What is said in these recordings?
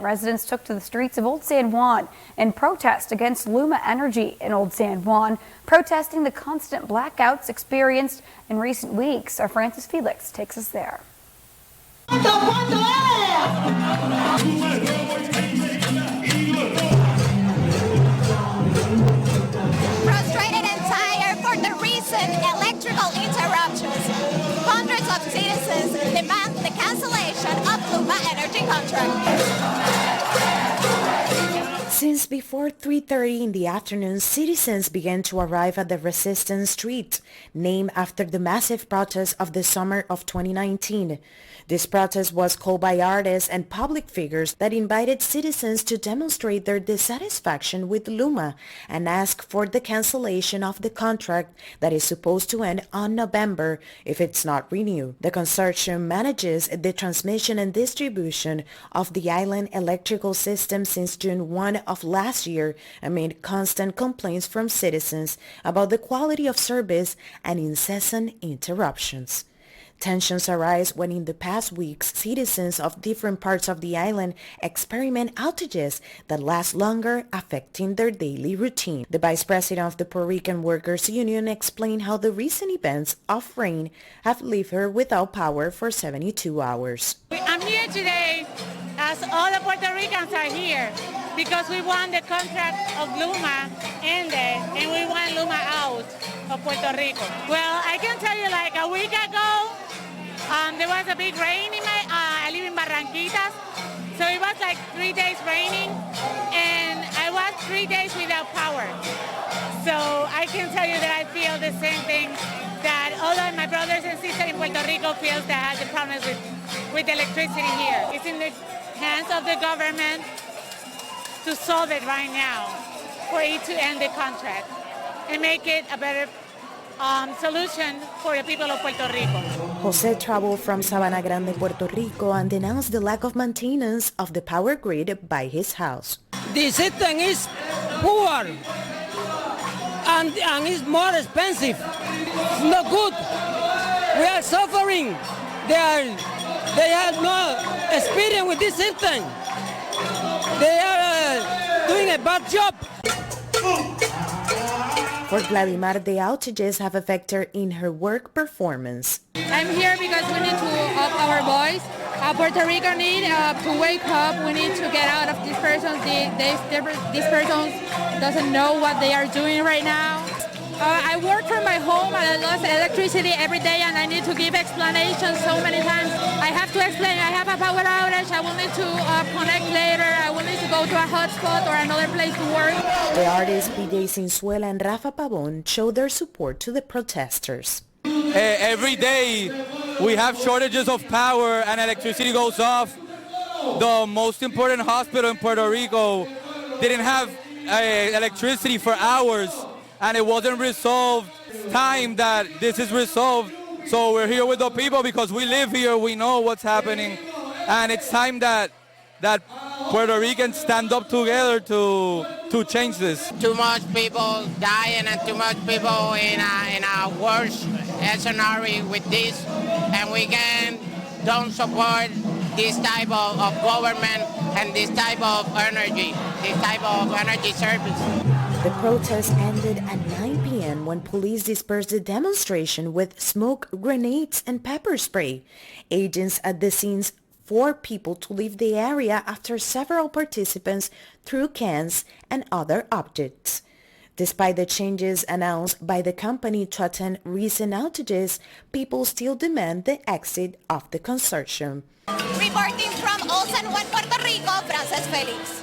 Residents took to the streets of Old San Juan in protest against Luma Energy in Old San Juan, protesting the constant blackouts experienced in recent weeks. Our Francis Felix takes us there. Frustrated and tired for the recent electrical interruptions, hundreds of citizens demand the cancellation of Luma Energy contract. Since before 3:30 in the afternoon, citizens began to arrive at the Resistance Street, named after the massive protest of the summer of 2019. This protest was called by artists and public figures that invited citizens to demonstrate their dissatisfaction with Luma and ask for the cancellation of the contract that is supposed to end on November if it's not renewed. The consortium manages the transmission and distribution of the island electrical system since June 1 of last year amid constant complaints from citizens about the quality of service and incessant interruptions. Tensions arise when in the past weeks, citizens of different parts of the island experiment outages that last longer, affecting their daily routine. The vice president of the Puerto Rican Workers Union explained how the recent events of rain have left her without power for 72 hours. I'm here today as all the Puerto Ricans are here because we want the contract of Luma ended and we want Luma out of Puerto Rico. Well, I can tell you like a week ago, there was a big rain in I live in Barranquitas, so it was like 3 days raining, and I was 3 days without power. So I can tell you that I feel the same thing that all of my brothers and sisters in Puerto Rico feels that has the problems with electricity here. It's in the hands of the government to solve it right now, for it to end the contract and make it a better solution for the people of Puerto Rico. Jose traveled from Sabana Grande, Puerto Rico, and denounced the lack of maintenance of the power grid by his house. The system is poor and it's more expensive. It's not good. We are suffering. They have no experience with this system. They are doing a bad job. For Vladimir, the outages have affected her in her work performance. I'm here because we need to up our voice. Puerto Rico need to wake up. We need to get out of these persons. These persons doesn't know what they are doing right now. I work from my home and I lost electricity every day and I need to give explanations so many times. I have to explain I have a power outage, I will need to connect later, I will need to go to a hotspot or another place to work. The artists PJ Sinzuela and Rafa Pavon show their support to the protesters. Every day we have shortages of power and electricity goes off. The most important hospital in Puerto Rico didn't have electricity for hours. And it wasn't resolved. It's time that this is resolved. So we're here with the people because we live here, we know what's happening. And it's time that Puerto Ricans stand up together to change this. Too much people dying and too much people in a worse scenario with this. And we don't support this type of government and this type of energy service. The protest ended at 9 p.m. when police dispersed the demonstration with smoke grenades and pepper spray. Agents at the scene forced people to leave the area after several participants threw cans and other objects. Despite the changes announced by the company to attend recent outages, people still demand the exit of the consortium. Reporting from Old San Juan, Puerto Rico, Francis Felix.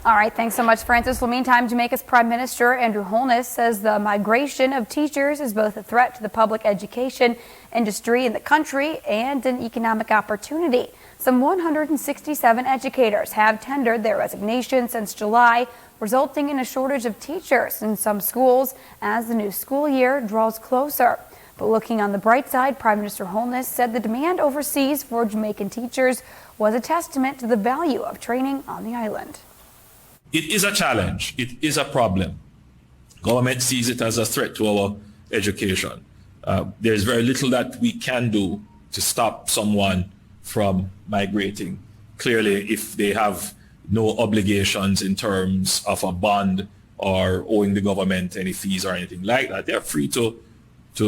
All right, thanks so much, Francis. Well, meantime, Jamaica's Prime Minister Andrew Holness says the migration of teachers is both a threat to the public education industry in the country and an economic opportunity. Some 167 educators have tendered their resignation since July, resulting in a shortage of teachers in some schools as the new school year draws closer. But looking on the bright side, Prime Minister Holness said the demand overseas for Jamaican teachers was a testament to the value of training on the island. It is a challenge. It is a problem. Government sees it as a threat to our education. There is very little that we can do to stop someone from migrating Clearly, if they have no obligations in terms of a bond or owing the government any fees or anything like that, they're free to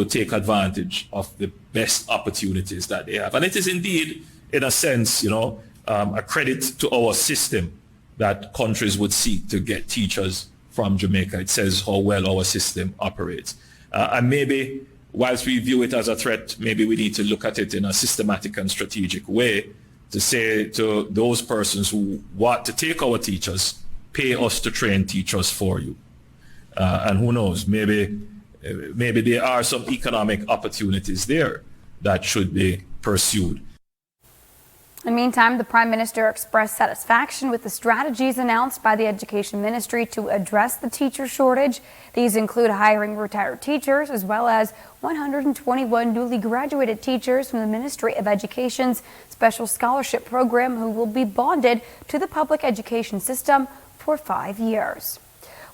take advantage of the best opportunities that they have. And it is indeed, in a sense, a credit to our system that countries would seek to get teachers from Jamaica. It says how well our system operates. And maybe, whilst we view it as a threat, maybe we need to look at it in a systematic and strategic way to say to those persons who want to take our teachers, pay us to train teachers for you. And who knows, maybe there are some economic opportunities there that should be pursued. In the meantime, the Prime Minister expressed satisfaction with the strategies announced by the Education Ministry to address the teacher shortage. These include hiring retired teachers as well as 121 newly graduated teachers from the Ministry of Education's Special Scholarship Program who will be bonded to the public education system for 5 years.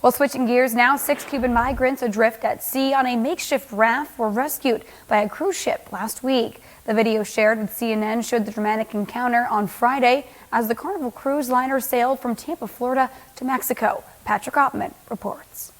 Well, switching gears now, 6 Cuban migrants adrift at sea on a makeshift raft were rescued by a cruise ship last week. The video shared with CNN showed the dramatic encounter on Friday as the Carnival cruise liner sailed from Tampa, Florida to Mexico. Patrick Oppman reports.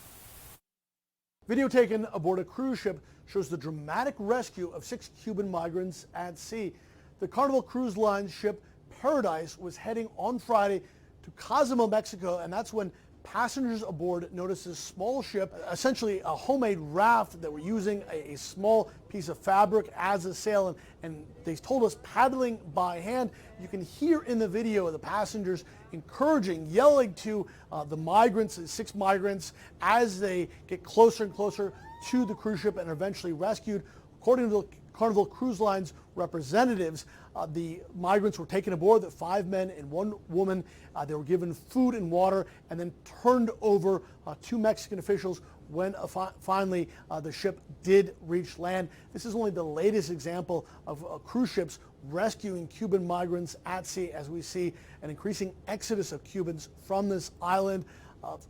Video taken aboard a cruise ship shows the dramatic rescue of 6 Cuban migrants at sea. The Carnival Cruise Line ship Paradise was heading on Friday to Cozumel, Mexico, and that's when passengers aboard noticed this small ship, essentially a homemade raft that were using a small piece of fabric as a sail, and they told us paddling by hand. You can hear in the video the passengers encouraging, yelling to the migrants, the 6 migrants, as they get closer and closer to the cruise ship and are eventually rescued. According to the Carnival Cruise Line's representatives, the migrants were taken aboard, the 5 men and 1 woman. They were given food and water and then turned over to Mexican officials when finally the ship did reach land. This is only the latest example of cruise ships rescuing Cuban migrants at sea, as we see an increasing exodus of Cubans from this island.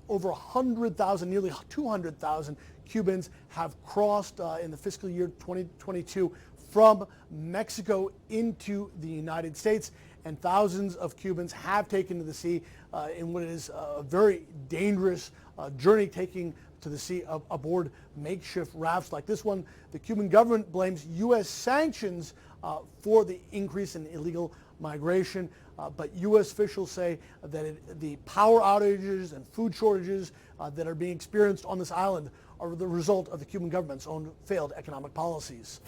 Over 100,000, nearly 200,000 Cubans have crossed in the fiscal year 2022 from Mexico into the United States, and thousands of Cubans have taken to the sea in what is a very dangerous journey, taking to the sea aboard makeshift rafts like this one. The Cuban government blames U.S. sanctions for the increase in illegal migration, but U.S. officials say that the power outages and food shortages that are being experienced on this island are the result of the Cuban government's own failed economic policies.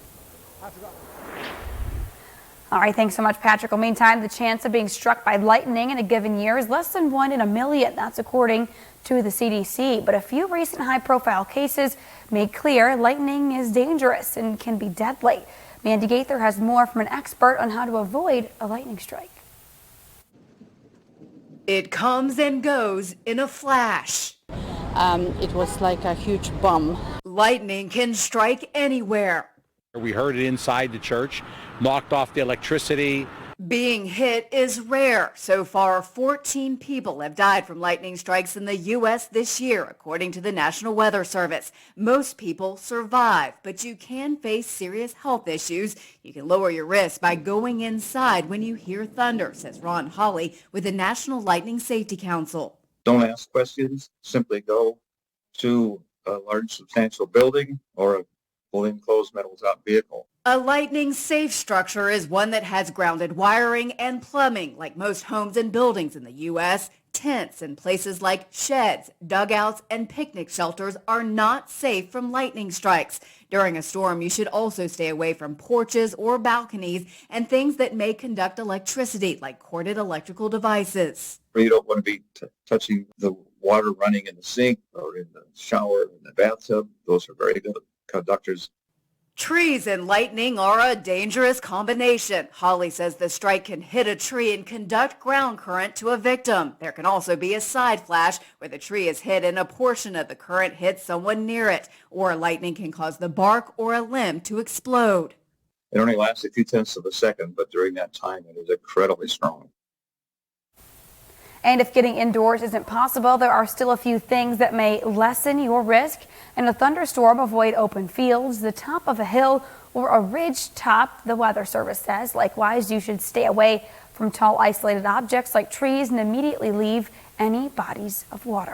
All right, thanks so much, Patrick. Well, meantime, the chance of being struck by lightning in a given year is less than 1 in a million. That's according to the CDC. But a few recent high-profile cases made clear lightning is dangerous and can be deadly. Mandy Gaither has more from an expert on how to avoid a lightning strike. It comes and goes in a flash. It was like a huge bomb. Lightning can strike anywhere. We heard it inside the church, knocked off the electricity. Being hit is rare. So far, 14 people have died from lightning strikes in the U.S. this year, according to the National Weather Service. Most people survive, but you can face serious health issues. You can lower your risk by going inside when you hear thunder, says Ron Hawley with the National Lightning Safety Council. Don't ask questions. Simply go to a large, substantial building or a fully enclosed metal-top vehicle. A lightning-safe structure is one that has grounded wiring and plumbing. Like most homes and buildings in the U.S., tents and places like sheds, dugouts, and picnic shelters are not safe from lightning strikes. During a storm, you should also stay away from porches or balconies and things that may conduct electricity, like corded electrical devices. You don't want to be touching the water running in the sink or in the shower or in the bathtub. Those are very good conductors. Trees and lightning are a dangerous combination. Holly says the strike can hit a tree and conduct ground current to a victim. There can also be a side flash where the tree is hit and a portion of the current hits someone near it. Or lightning can cause the bark or a limb to explode. It only lasts a few tenths of a second, but during that time it is incredibly strong. And if getting indoors isn't possible, there are still a few things that may lessen your risk. In a thunderstorm, avoid open fields, the top of a hill, or a ridge top, the Weather Service says. Likewise, you should stay away from from tall isolated objects like trees and immediately leave any bodies of water.